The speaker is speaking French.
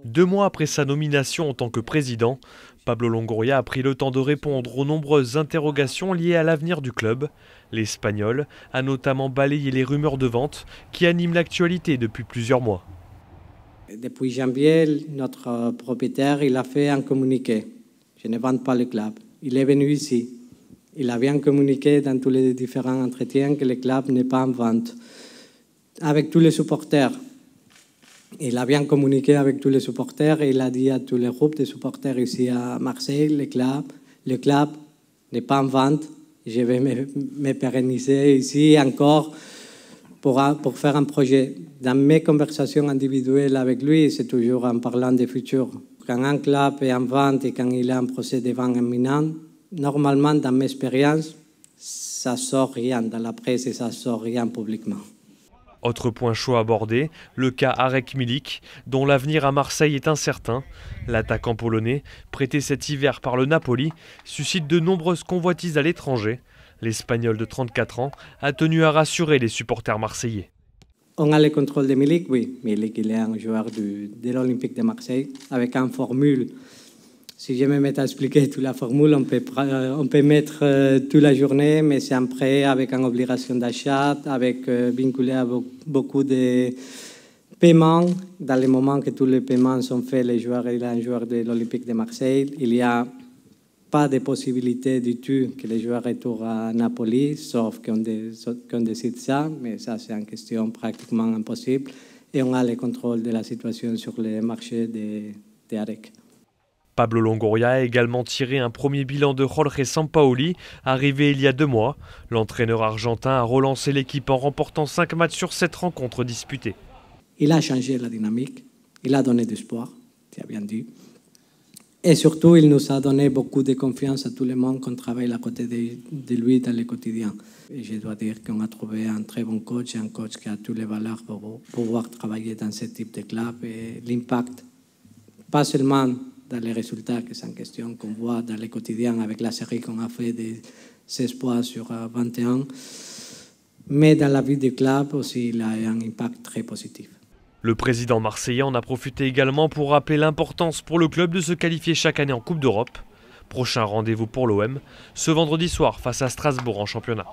2 mois après sa nomination en tant que président, Pablo Longoria a pris le temps de répondre aux nombreuses interrogations liées à l'avenir du club. L'Espagnol a notamment balayé les rumeurs de vente qui animent l'actualité depuis plusieurs mois. Depuis janvier, notre propriétaire il a fait un communiqué. Je ne vends pas le club. Il est venu ici. Il a bien communiqué dans tous les différents entretiens que le club n'est pas en vente. Avec tous les supporters. Il a bien communiqué avec tous les supporters et il a dit à tous les groupes de supporters ici à Marseille, le club n'est pas en vente. Je vais me pérenniser ici encore pour faire un projet. Dans mes conversations individuelles avec lui, c'est toujours en parlant du futur. Quand un club est en vente et quand il a un procès de vente imminent, normalement, dans mes expériences, ça ne sort rien dans la presse et ça ne sort rien publiquement. Autre point chaud abordé, le cas Arek Milik, dont l'avenir à Marseille est incertain. L'attaquant polonais, prêté cet hiver par le Napoli, suscite de nombreuses convoitises à l'étranger. L'Espagnol de 34 ans a tenu à rassurer les supporters marseillais. On a le contrôle de Milik, oui. Milik, il est un joueur de l'Olympique de Marseille avec une formule. Si je me mets à expliquer toute la formule, on peut mettre toute la journée, mais c'est un prêt avec une obligation d'achat, avec vinculé à beaucoup de paiements. Dans le moment que tous les paiements sont faits, il est un joueur de l'Olympique de Marseille. Il n'y a pas de possibilité du tout que les joueurs retournent à Napoli, sauf qu'on décide ça, mais ça c'est une question pratiquement impossible. Et on a le contrôle de la situation sur le marché de Arek. Pablo Longoria a également tiré un premier bilan de Jorge Sampaoli, arrivé il y a 2 mois. L'entraîneur argentin a relancé l'équipe en remportant 5 matchs sur 7 rencontres disputées. Il a changé la dynamique, il a donné de l'espoir, tu as bien dit. Et surtout, il nous a donné beaucoup de confiance à tout le monde qu'on travaille à côté de lui dans le quotidien. Et je dois dire qu'on a trouvé un très bon coach, un coach qui a toutes les valeurs pour pouvoir travailler dans ce type de club. Et l'impact, pas seulement dans les résultats, que c'est une question qu'on voit dans le quotidien avec la série qu'on a fait de 16 points sur 21, mais dans la vie du club aussi, il a un impact très positif. Le président marseillais en a profité également pour rappeler l'importance pour le club de se qualifier chaque année en Coupe d'Europe. Prochain rendez-vous pour l'OM, ce vendredi soir face à Strasbourg en championnat.